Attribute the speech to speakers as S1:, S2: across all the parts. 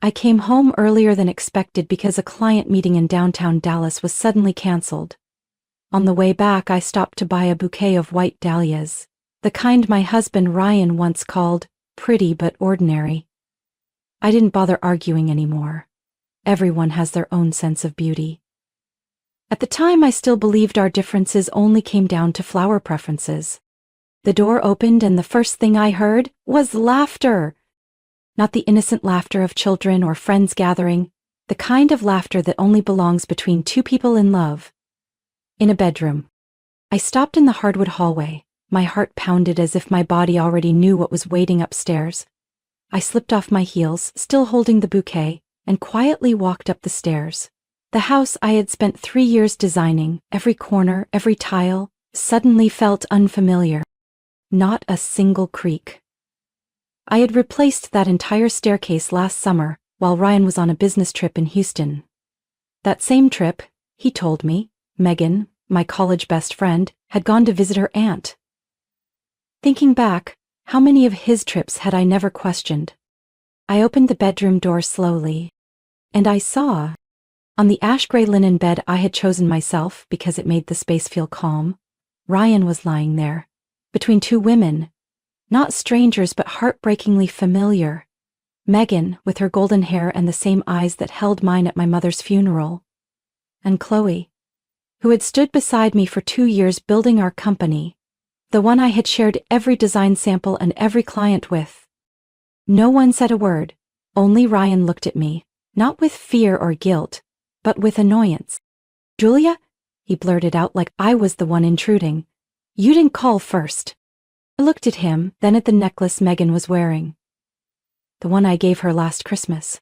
S1: I came home earlier than expected because a client meeting in downtown Dallas was suddenly canceled. On the way back, I stopped to buy a bouquet of white dahlias, the kind my husband Ryan once called pretty but ordinary. I didn't bother arguing anymore. Everyone has their own sense of beauty. At the time, I still believed our differences only came down to flower preferences. The door opened and the first thing I heard was laughter. Not the innocent laughter of children or friends gathering, the kind of laughter that only belongs between two people in love. In a bedroom. I stopped in the hardwood hallway. My heart pounded as if my body already knew what was waiting upstairs. I slipped off my heels, still holding the bouquet, and quietly walked up the stairs. The house I had spent 3 years designing, every corner, every tile, suddenly felt unfamiliar. Not a single creak. I had replaced that entire staircase last summer while Ryan was on a business trip in Houston. That same trip, he told me, Megan, my college best friend, had gone to visit her aunt. Thinking back, how many of his trips had I never questioned? I opened the bedroom door slowly, and I saw, on the ash-gray linen bed I had chosen myself because it made the space feel calm, Ryan was lying there, between two women, not strangers but heartbreakingly familiar. Megan, with her golden hair and the same eyes that held mine at my mother's funeral, and Chloe, who had stood beside me for 2 years building our company, the one I had shared every design sample and every client with. No one said a word, only Ryan looked at me, not with fear or guilt, but with annoyance. "Julia?" he blurted out like I was the one intruding. "You didn't call first." I looked at him, then at the necklace Megan was wearing. The one I gave her last Christmas.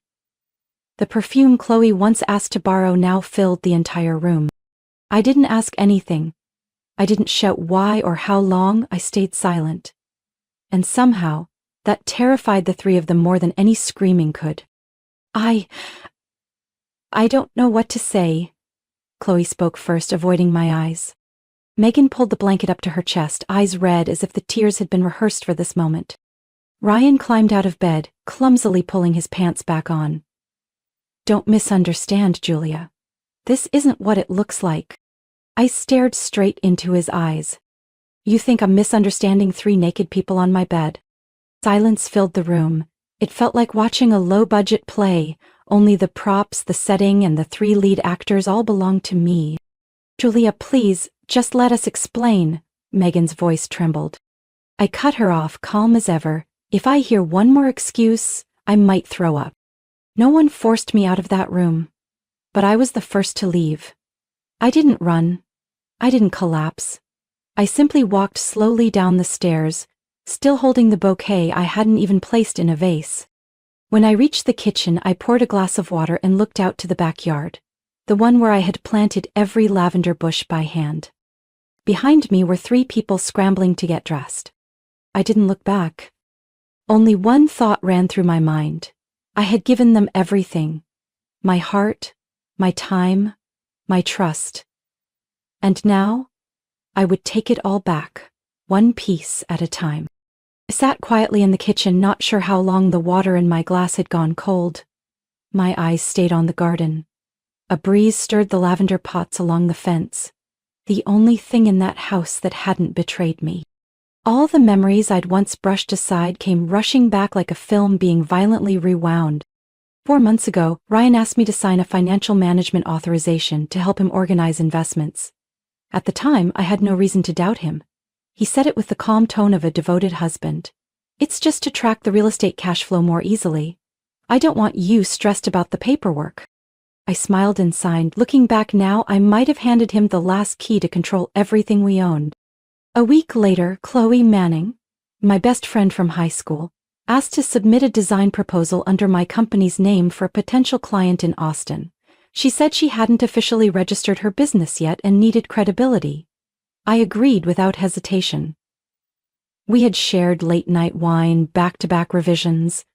S1: The perfume Chloe once asked to borrow now filled the entire room. I didn't ask anything. I didn't shout why or how long. I stayed silent. And somehow, that terrified the three of them more than any screaming could. I don't know what to say," Chloe spoke first, avoiding my eyes. Megan pulled the blanket up to her chest, eyes red as if the tears had been rehearsed for this moment. Ryan climbed out of bed, clumsily pulling his pants back on. "Don't misunderstand, Julia. This isn't what it looks like." I stared straight into his eyes. "You think I'm misunderstanding 3 naked people on my bed?" Silence filled the room. It felt like watching a low-budget play, only the props, the setting, and the 3 lead actors all belonged to me. "Julia, please, just let us explain," Megan's voice trembled. I cut her off, calm as ever. If I hear one more excuse, I might throw up. No one forced me out of that room. But I was the first to leave. I didn't run. I didn't collapse. I simply walked slowly down the stairs, still holding the bouquet I hadn't even placed in a vase. When I reached the kitchen, I poured a glass of water and looked out to the backyard, the one where I had planted every lavender bush by hand. Behind me were 3 people scrambling to get dressed. I didn't look back. Only one thought ran through my mind. I had given them everything. My heart, my time, my trust. And now, I would take it all back, one piece at a time. I sat quietly in the kitchen, not sure how long the water in my glass had gone cold. My eyes stayed on the garden. A breeze stirred the lavender pots along the fence, the only thing in that house that hadn't betrayed me. All the memories I'd once brushed aside came rushing back like a film being violently rewound. 4 months ago, Ryan asked me to sign a financial management authorization to help him organize investments. At the time, I had no reason to doubt him. He said it with the calm tone of a devoted husband. "It's just to track the real estate cash flow more easily. I don't want you stressed about the paperwork." I smiled and signed. Looking back now, I might have handed him the last key to control everything we owned. A week later, Chloe Manning, my best friend from high school, asked to submit a design proposal under my company's name for a potential client in Austin. She said she hadn't officially registered her business yet and needed credibility. I agreed without hesitation. We had shared late-night wine, back-to-back revisions.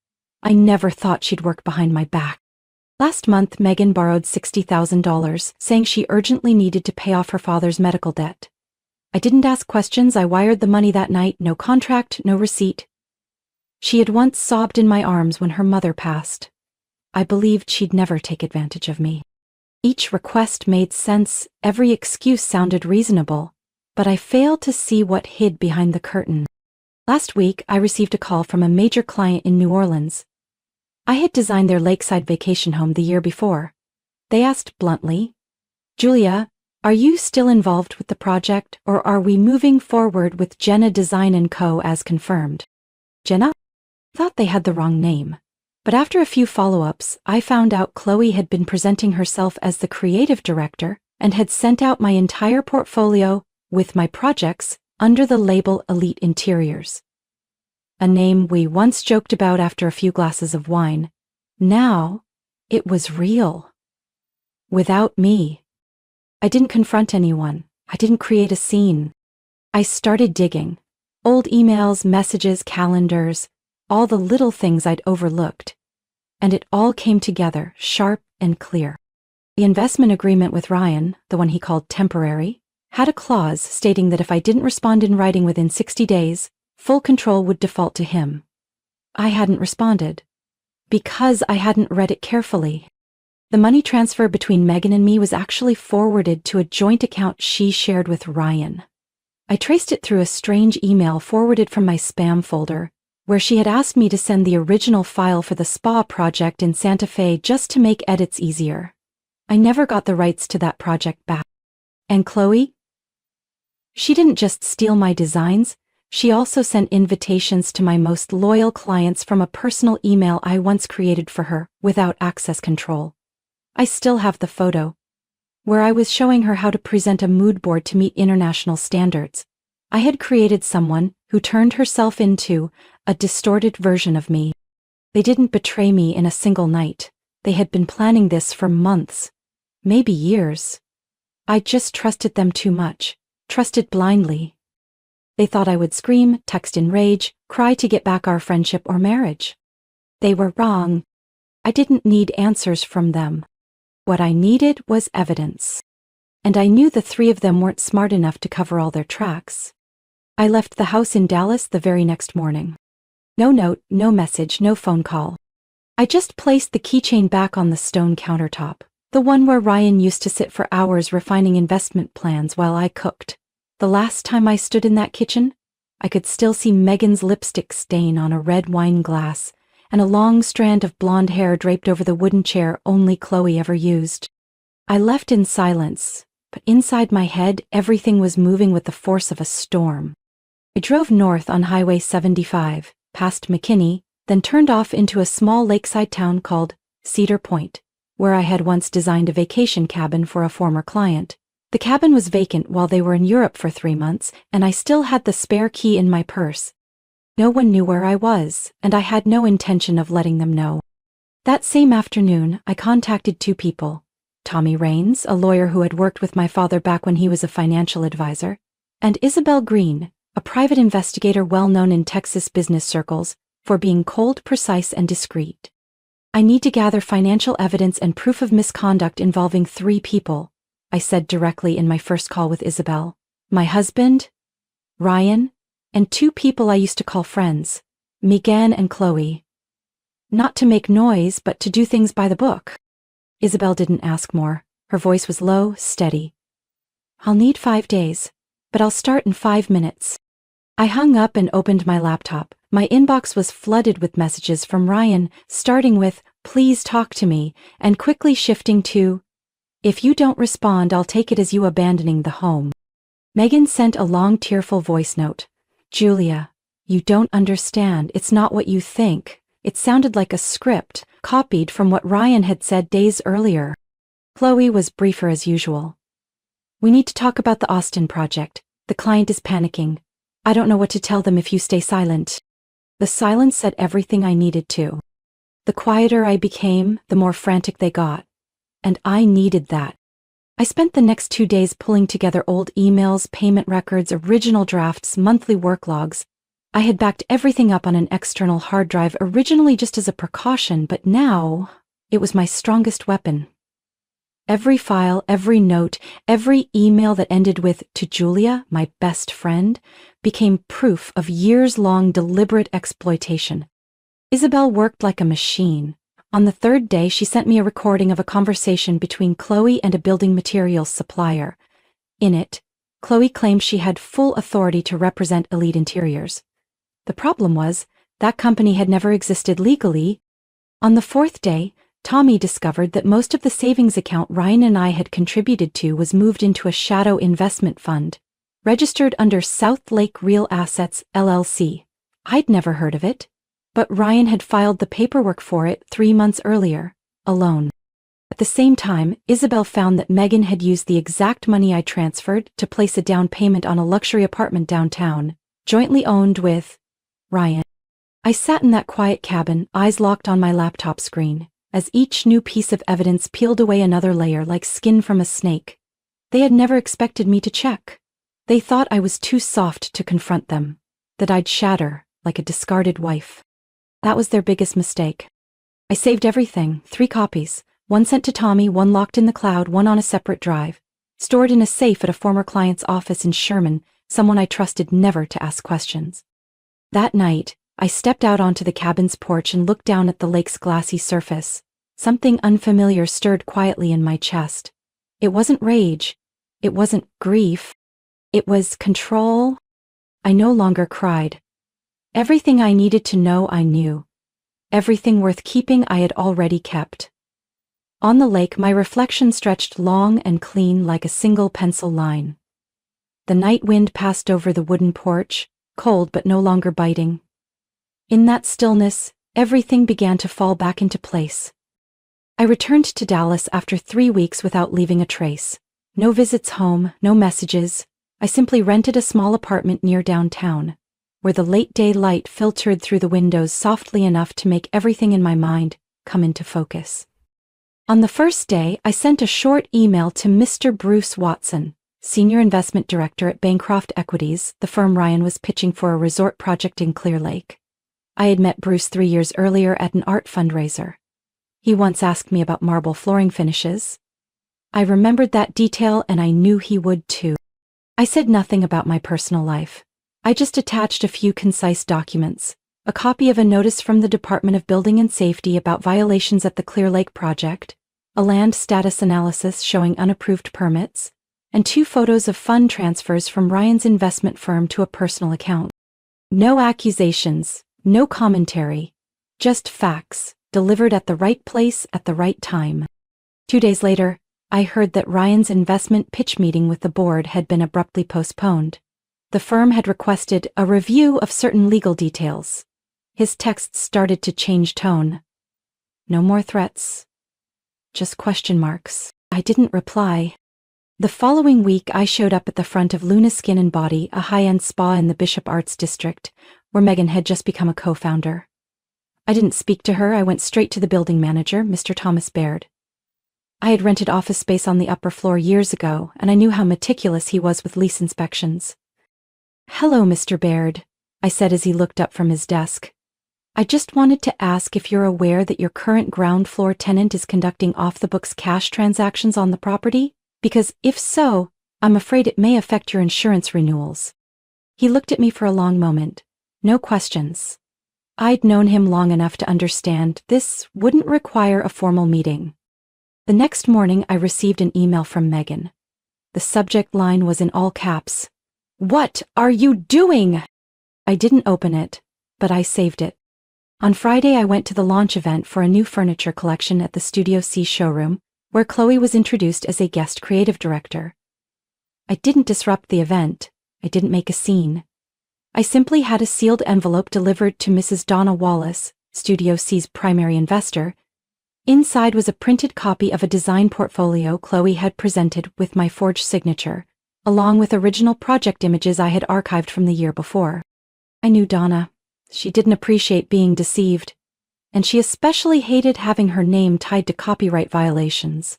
S1: I never thought she'd work behind my back. Last month, Megan borrowed $60,000, saying she urgently needed to pay off her father's medical debt. I didn't ask questions. I wired the money that night, no contract, no receipt. She had once sobbed in my arms when her mother passed. I believed she'd never take advantage of me. Each request made sense, every excuse sounded reasonable, but I failed to see what hid behind the curtain. Last week, I received a call from a major client in New Orleans. I had designed their lakeside vacation home the year before. They asked bluntly, "Julia, are you still involved with the project, or are we moving forward with Jenna Design & Co. as confirmed?" Jenna? Thought they had the wrong name. But after a few follow-ups, I found out Chloe had been presenting herself as the creative director and had sent out my entire portfolio with my projects under the label Elite Interiors. A name we once joked about after a few glasses of wine. Now, it was real. Without me. I didn't confront anyone. I didn't create a scene. I started digging. Old emails, messages, calendars, all the little things I'd overlooked. And it all came together, sharp and clear. The investment agreement with Ryan, the one he called temporary, had a clause stating that if I didn't respond in writing within 60 days, full control would default to him. I hadn't responded. Because I hadn't read it carefully. The money transfer between Megan and me was actually forwarded to a joint account she shared with Ryan. I traced it through a strange email forwarded from my spam folder, where she had asked me to send the original file for the spa project in Santa Fe just to make edits easier. I never got the rights to that project back. And Chloe? She didn't just steal my designs, she also sent invitations to my most loyal clients from a personal email I once created for her, without access control. I still have the photo, where I was showing her how to present a mood board to meet international standards. I had created someone who turned herself into a distorted version of me. They didn't betray me in a single night. They had been planning this for months, maybe years. I just trusted them too much. Trusted blindly. They thought I would scream, text in rage, cry to get back our friendship or marriage. They were wrong. I didn't need answers from them. What I needed was evidence. And I knew the three of them weren't smart enough to cover all their tracks. I left the house in Dallas the very next morning. No note, no message, no phone call. I just placed the keychain back on the stone countertop. The one where Ryan used to sit for hours refining investment plans while I cooked. The last time I stood in that kitchen, I could still see Megan's lipstick stain on a red wine glass and a long strand of blonde hair draped over the wooden chair only Chloe ever used. I left in silence, but inside my head everything was moving with the force of a storm. I drove north on Highway 75, past McKinney, then turned off into a small lakeside town called Cedar Point, where I had once designed a vacation cabin for a former client. The cabin was vacant while they were in Europe for 3 months, and I still had the spare key in my purse. No one knew where I was, and I had no intention of letting them know. That same afternoon, I contacted 2 people. Tommy Raines, a lawyer who had worked with my father back when he was a financial advisor, and Isabel Green, a private investigator well known in Texas business circles for being cold, precise, and discreet. I need to gather financial evidence and proof of misconduct involving 3 people, I said directly in my first call with Isabel. My husband, Ryan, and 2 people I used to call friends, Megan and Chloe. Not to make noise, but to do things by the book. Isabel didn't ask more. Her voice was low, steady. I'll need 5 days, but I'll start in 5 minutes. I hung up and opened my laptop. My inbox was flooded with messages from Ryan, starting with, "Please talk to me," and quickly shifting to, "If you don't respond, I'll take it as you abandoning the home." Megan sent a long, tearful voice note. "Julia, you don't understand. It's not what you think." It sounded like a script, copied from what Ryan had said days earlier. Chloe was briefer as usual. "We need to talk about the Austin project. The client is panicking. I don't know what to tell them if you stay silent." The silence said everything I needed to. The quieter I became, the more frantic they got. And I needed that. I spent the next 2 days pulling together old emails, payment records, original drafts, monthly work logs. I had backed everything up on an external hard drive originally just as a precaution, but now it was my strongest weapon. Every file, every note, every email that ended with "to Julia, my best friend," became proof of years-long deliberate exploitation. Isabel worked like a machine, On the third day, she sent me a recording of a conversation between Chloe and a building materials supplier. In it, Chloe claimed she had full authority to represent Elite Interiors. The problem was, that company had never existed legally. On the fourth day, Tommy discovered that most of the savings account Ryan and I had contributed to was moved into a shadow investment fund, registered under South Lake Real Assets, LLC. I'd never heard of it, but Ryan had filed the paperwork for it 3 months earlier, alone. At the same time, Isabel found that Megan had used the exact money I transferred to place a down payment on a luxury apartment downtown, jointly owned with Ryan. I sat in that quiet cabin, eyes locked on my laptop screen, as each new piece of evidence peeled away another layer like skin from a snake. They had never expected me to check. They thought I was too soft to confront them, that I'd shatter like a discarded wife. That was their biggest mistake. I saved everything, 3 copies, one sent to Tommy, one locked in the cloud, one on a separate drive, stored in a safe at a former client's office in Sherman, someone I trusted never to ask questions. That night, I stepped out onto the cabin's porch and looked down at the lake's glassy surface. Something unfamiliar stirred quietly in my chest. It wasn't rage. It wasn't grief. It was control. I no longer cried. Everything I needed to know I knew. Everything worth keeping I had already kept. On the lake, my reflection stretched long and clean like a single pencil line. The night wind passed over the wooden porch, cold but no longer biting. In that stillness, everything began to fall back into place. I returned to Dallas after 3 weeks without leaving a trace. No visits home, no messages. I simply rented a small apartment near downtown, where the late-day light filtered through the windows softly enough to make everything in my mind come into focus. On the first day, I sent a short email to Mr. Bruce Watson, Senior Investment Director at Bancroft Equities, the firm Ryan was pitching for a resort project in Clear Lake. I had met Bruce 3 years earlier at an art fundraiser. He once asked me about marble flooring finishes. I remembered that detail, and I knew he would too. I said nothing about my personal life. I just attached a few concise documents, a copy of a notice from the Department of Building and Safety about violations at the Clear Lake project, a land status analysis showing unapproved permits, and 2 photos of fund transfers from Ryan's investment firm to a personal account. No accusations, no commentary, just facts, delivered at the right place at the right time. 2 days later, I heard that Ryan's investment pitch meeting with the board had been abruptly postponed. The firm had requested a review of certain legal details. His texts started to change tone. No more threats. Just question marks. I didn't reply. The following week, I showed up at the front of Luna Skin and Body, a high-end spa in the Bishop Arts District, where Megan had just become a co-founder. I didn't speak to her. I went straight to the building manager, Mr. Thomas Baird. I had rented office space on the upper floor years ago, and I knew how meticulous he was with lease inspections. "Hello, Mr. Baird," I said as he looked up from his desk. "I just wanted to ask if you're aware that your current ground floor tenant is conducting off-the-books cash transactions on the property? Because if so, I'm afraid it may affect your insurance renewals." He looked at me for a long moment. No questions. I'd known him long enough to understand this wouldn't require a formal meeting. The next morning, I received an email from Megan. The subject line was in all caps. "What are you doing?" I didn't open it, but I saved it. On Friday, I went to the launch event for a new furniture collection at the Studio C showroom, where Chloe was introduced as a guest creative director. I didn't disrupt the event. I didn't make a scene. I simply had a sealed envelope delivered to Mrs. Donna Wallace, Studio C's primary investor. Inside was a printed copy of a design portfolio Chloe had presented with my forged signature, along with original project images I had archived from the year before. I knew Donna. She didn't appreciate being deceived, and she especially hated having her name tied to copyright violations.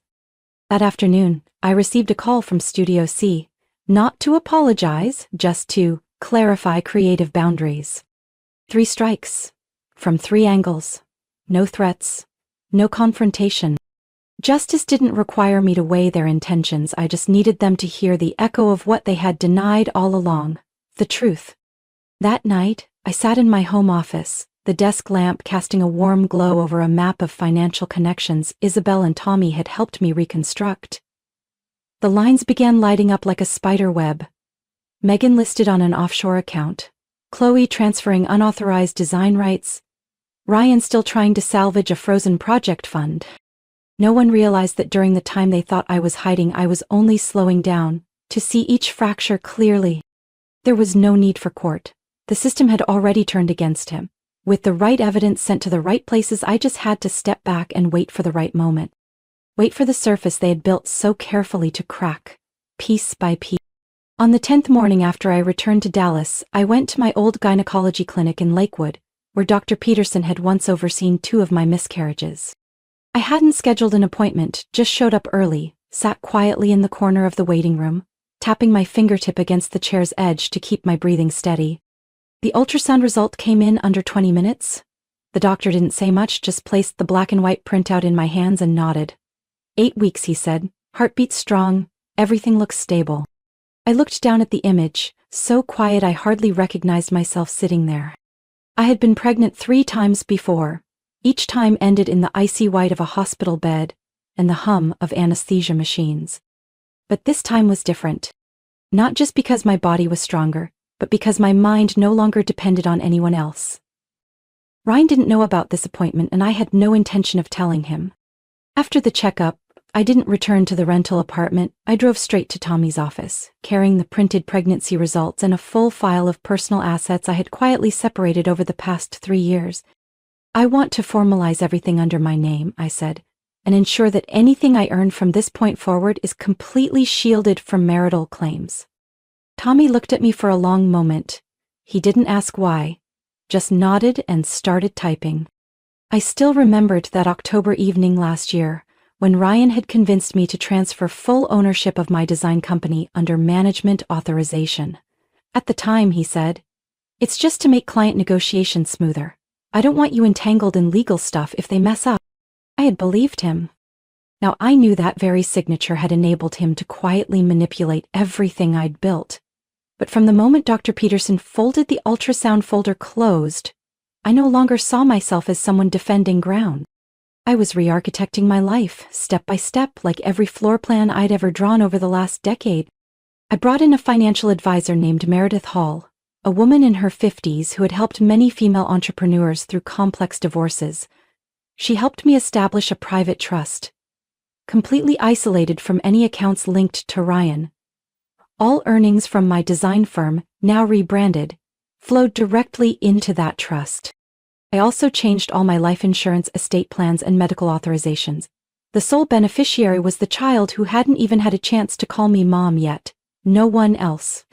S1: That afternoon, I received a call from Studio C, not to apologize, just to clarify creative boundaries. 3 strikes, from 3 angles, no threats, no confrontation. Justice didn't require me to weigh their intentions. I just needed them to hear the echo of what they had denied all along, the truth. That night, I sat in my home office, the desk lamp casting a warm glow over a map of financial connections Isabel and Tommy had helped me reconstruct. The lines began lighting up like a spider web. Megan listed on an offshore account, Chloe transferring unauthorized design rights, Ryan still trying to salvage a frozen project fund. No one realized that during the time they thought I was hiding, I was only slowing down, to see each fracture clearly. There was no need for court. The system had already turned against him. With the right evidence sent to the right places, I just had to step back and wait for the right moment. Wait for the surface they had built so carefully to crack, piece by piece. On the 10th morning after I returned to Dallas, I went to my old gynecology clinic in Lakewood, where Dr. Peterson had once overseen 2 of my miscarriages. I hadn't scheduled an appointment, just showed up early, sat quietly in the corner of the waiting room, tapping my fingertip against the chair's edge to keep my breathing steady. The ultrasound result came in under 20 minutes. The doctor didn't say much, just placed the black and white printout in my hands and nodded. 8 weeks, he said, heartbeat strong, everything looks stable. I looked down at the image, so quiet I hardly recognized myself sitting there. I had been pregnant 3 times before. Each time ended in the icy white of a hospital bed and the hum of anesthesia machines. But this time was different. Not just because my body was stronger, but because my mind no longer depended on anyone else. Ryan didn't know about this appointment, and I had no intention of telling him. After the checkup, I didn't return to the rental apartment. I drove straight to Tommy's office, carrying the printed pregnancy results and a full file of personal assets I had quietly separated over the past 3 years. I want to formalize everything under my name, I said, and ensure that anything I earn from this point forward is completely shielded from marital claims. Tommy looked at me for a long moment. He didn't ask why, just nodded and started typing. I still remembered that October evening last year, when Ryan had convinced me to transfer full ownership of my design company under management authorization. At the time, he said, "It's just to make client negotiations smoother. I don't want you entangled in legal stuff if they mess up." I had believed him. Now I knew that very signature had enabled him to quietly manipulate everything I'd built. But from the moment Dr. Peterson folded the ultrasound folder closed, I no longer saw myself as someone defending ground. I was re-architecting my life, step by step, like every floor plan I'd ever drawn over the last decade. I brought in a financial advisor named Meredith Hall, a woman in her 50s who had helped many female entrepreneurs through complex divorces. She helped me establish a private trust, completely isolated from any accounts linked to Ryan. All earnings from my design firm, now rebranded, flowed directly into that trust. I also changed all my life insurance, estate plans, and medical authorizations. The sole beneficiary was the child who hadn't even had a chance to call me mom yet. No one else.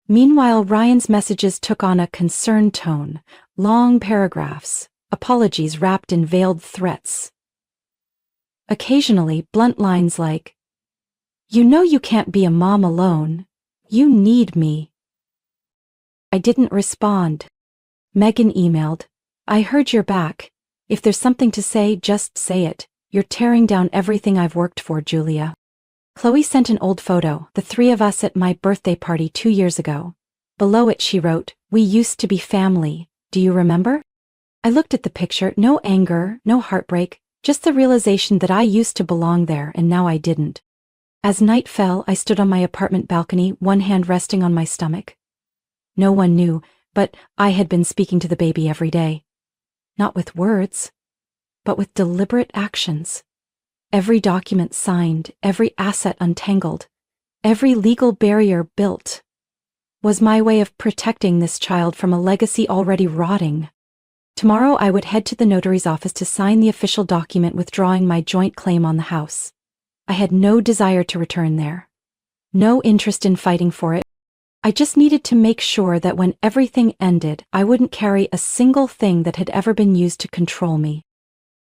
S1: Meanwhile, Ryan's messages took on a concerned tone, long paragraphs, apologies wrapped in veiled threats. Occasionally, blunt lines like, "You know you can't be a mom alone. You need me." I didn't respond. Megan emailed, "I heard you're back. If there's something to say, just say it. You're tearing down everything I've worked for, Julia." Chloe sent an old photo, the 3 of us at my birthday party 2 years ago. Below it she wrote, "We used to be family. Do you remember?" I looked at the picture, no anger, no heartbreak, just the realization that I used to belong there and now I didn't. As night fell, I stood on my apartment balcony, one hand resting on my stomach. No one knew, but I had been speaking to the baby every day. Not with words, but with deliberate actions. Every document signed, every asset untangled, every legal barrier built, was my way of protecting this child from a legacy already rotting. Tomorrow I would head to the notary's office to sign the official document withdrawing my joint claim on the house. I had no desire to return there. No interest in fighting for it. I just needed to make sure that when everything ended, I wouldn't carry a single thing that had ever been used to control me.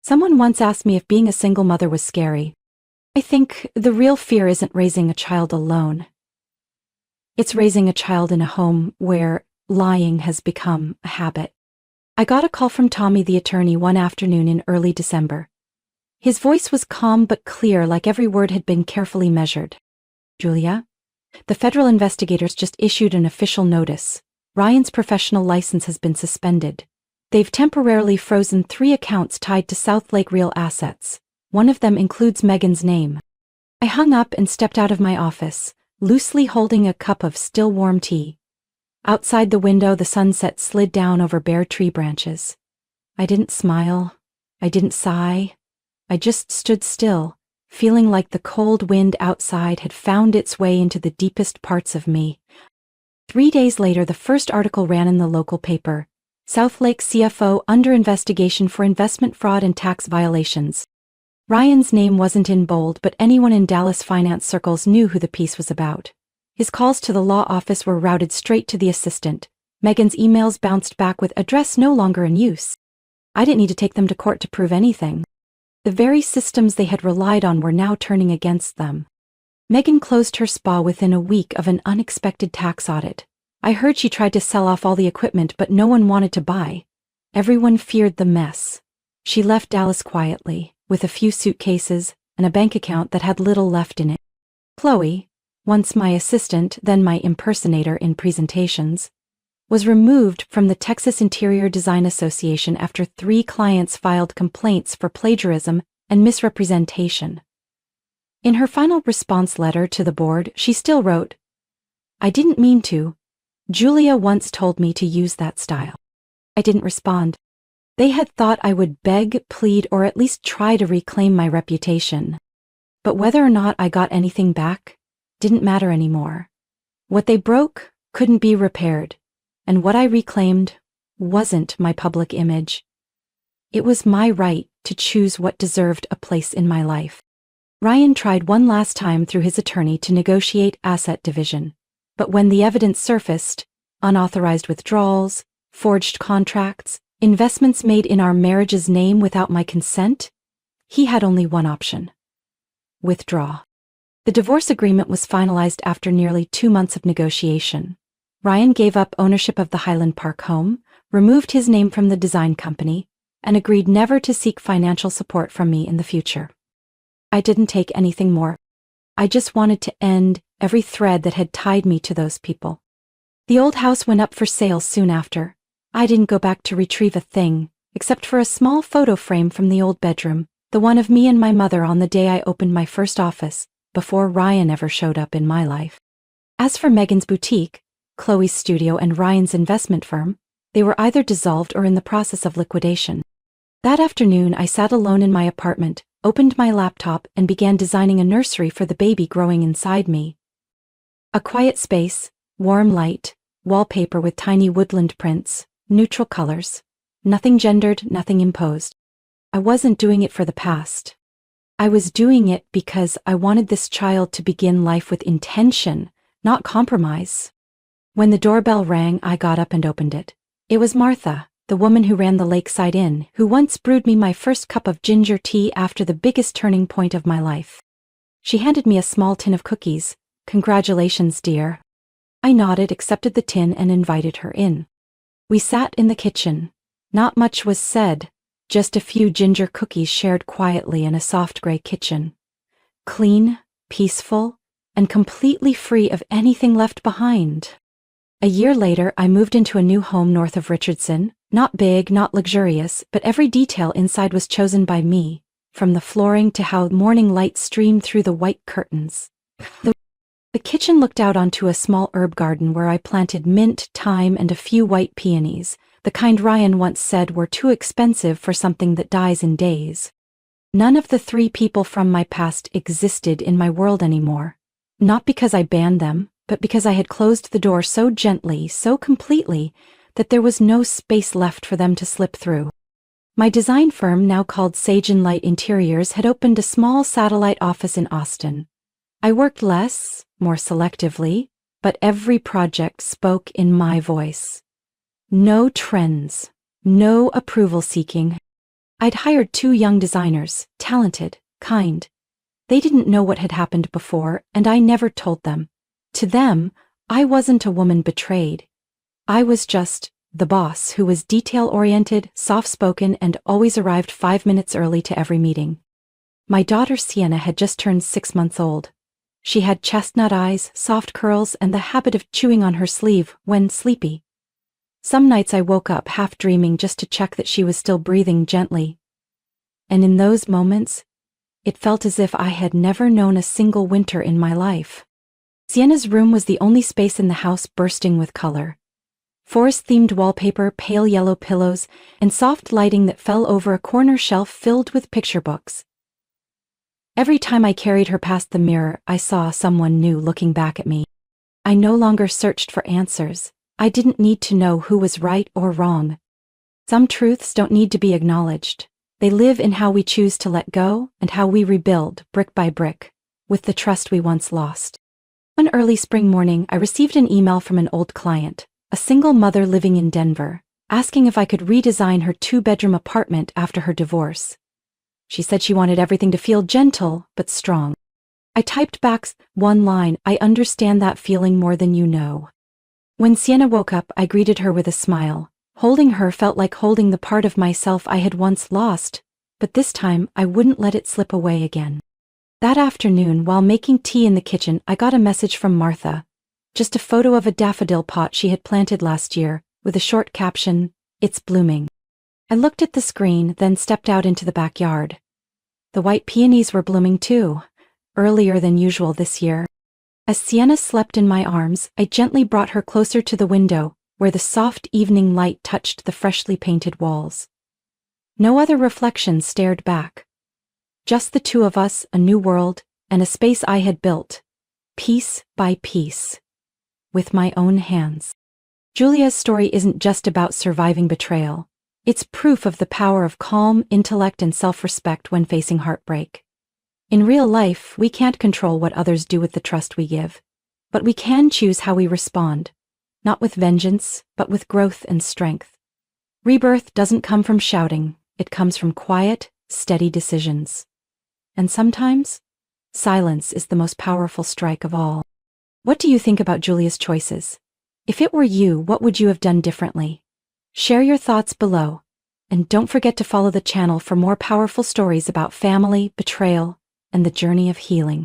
S1: Someone once asked me if being a single mother was scary. I think the real fear isn't raising a child alone. It's raising a child in a home where lying has become a habit. I got a call from Tommy the attorney one afternoon in early December. His voice was calm but clear, like every word had been carefully measured. "Julia, the federal investigators just issued an official notice. Ryan's professional license has been suspended. They've temporarily frozen 3 accounts tied to Southlake Real Assets. One of them includes Megan's name. I hung up and stepped out of my office, loosely holding a cup of still warm tea. Outside the window, the sunset slid down over bare tree branches. I didn't smile. I didn't sigh. I just stood still, feeling like the cold wind outside had found its way into the deepest parts of me. 3 days later, the first article ran in the local paper. Southlake CFO under investigation for investment fraud and tax violations. Ryan's name wasn't in bold, but anyone in Dallas finance circles knew who the piece was about. His calls to the law office were routed straight to the assistant. Megan's emails bounced back with address no longer in use. I didn't need to take them to court to prove anything. The very systems they had relied on were now turning against them. Megan closed her spa within a week of an unexpected tax audit. I heard she tried to sell off all the equipment, but no one wanted to buy. Everyone feared the mess. She left Dallas quietly, with a few suitcases and a bank account that had little left in it. Chloe, once my assistant, then my impersonator in presentations, was removed from the Texas Interior Design Association after 3 clients filed complaints for plagiarism and misrepresentation. In her final response letter to the board, she still wrote, "I didn't mean to. Julia once told me to use that style." I didn't respond. They had thought I would beg, plead, or at least try to reclaim my reputation. But whether or not I got anything back didn't matter anymore. What they broke couldn't be repaired, and what I reclaimed wasn't my public image. It was my right to choose what deserved a place in my life. Ryan tried one last time through his attorney to negotiate asset division, but when the evidence surfaced, unauthorized withdrawals, forged contracts, investments made in our marriage's name without my consent, he had only one option: withdraw. The divorce agreement was finalized after nearly 2 months of negotiation. Ryan gave up ownership of the Highland Park home, removed his name from the design company, and agreed never to seek financial support from me in the future. I didn't take anything more. I just wanted to end every thread that had tied me to those people. The old house went up for sale soon after. I didn't go back to retrieve a thing, except for a small photo frame from the old bedroom, the one of me and my mother on the day I opened my first office, before Ryan ever showed up in my life. As for Megan's boutique, Chloe's studio, and Ryan's investment firm, they were either dissolved or in the process of liquidation. That afternoon, I sat alone in my apartment, opened my laptop, and began designing a nursery for the baby growing inside me. A quiet space, warm light, wallpaper with tiny woodland prints, neutral colors. Nothing gendered, nothing imposed. I wasn't doing it for the past. I was doing it because I wanted this child to begin life with intention, not compromise. When the doorbell rang, I got up and opened it. It was Martha, the woman who ran the Lakeside Inn, who once brewed me my first cup of ginger tea after the biggest turning point of my life. She handed me a small tin of cookies. "Congratulations, dear." I nodded, accepted the tin, and invited her in. We sat in the kitchen. Not much was said, just a few ginger cookies shared quietly in a soft gray kitchen. Clean, peaceful, and completely free of anything left behind. A year later, I moved into a new home north of Richardson. Not big, not luxurious, but every detail inside was chosen by me, from the flooring to how morning light streamed through the white curtains. The kitchen looked out onto a small herb garden where I planted mint, thyme, and a few white peonies, the kind Ryan once said were too expensive for something that dies in days. None of the 3 people from my past existed in my world anymore. Not because I banned them, but because I had closed the door so gently, so completely, that there was no space left for them to slip through. My design firm, now called Sage & Light Interiors, had opened a small satellite office in Austin. I worked less, more selectively, but every project spoke in my voice. No trends, no approval seeking. I'd hired 2 young designers, talented, kind. They didn't know what had happened before, and I never told them. To them, I wasn't a woman betrayed. I was just the boss who was detail-oriented, soft-spoken, and always arrived 5 minutes early to every meeting. My daughter Sienna had just turned 6 months old. She had chestnut eyes, soft curls, and the habit of chewing on her sleeve when sleepy. Some nights I woke up half dreaming just to check that she was still breathing gently. And in those moments, it felt as if I had never known a single winter in my life. Sienna's room was the only space in the house bursting with color. Forest-themed wallpaper, pale yellow pillows, and soft lighting that fell over a corner shelf filled with picture books. Every time I carried her past the mirror, I saw someone new looking back at me. I no longer searched for answers. I didn't need to know who was right or wrong. Some truths don't need to be acknowledged. They live in how we choose to let go and how we rebuild, brick by brick, with the trust we once lost. One early spring morning, I received an email from an old client, a single mother living in Denver, asking if I could redesign her 2-bedroom apartment after her divorce. She said she wanted everything to feel gentle but strong. I typed back one line, "I understand that feeling more than you know." When Sienna woke up, I greeted her with a smile. Holding her felt like holding the part of myself I had once lost, but this time I wouldn't let it slip away again. That afternoon, while making tea in the kitchen, I got a message from Martha. Just a photo of a daffodil pot she had planted last year, with a short caption, "It's blooming." I looked at the screen, then stepped out into the backyard. The white peonies were blooming too, earlier than usual this year. As Sienna slept in my arms, I gently brought her closer to the window, where the soft evening light touched the freshly painted walls. No other reflections stared back. Just the two of us, a new world, and a space I had built, piece by piece, with my own hands. Julia's story isn't just about surviving betrayal. It's proof of the power of calm, intellect, and self-respect when facing heartbreak. In real life, we can't control what others do with the trust we give, but we can choose how we respond, not with vengeance, but with growth and strength. Rebirth doesn't come from shouting, it comes from quiet, steady decisions. And sometimes, silence is the most powerful strike of all. What do you think about Julia's choices? If it were you, what would you have done differently? Share your thoughts below, and don't forget to follow the channel for more powerful stories about family, betrayal, and the journey of healing.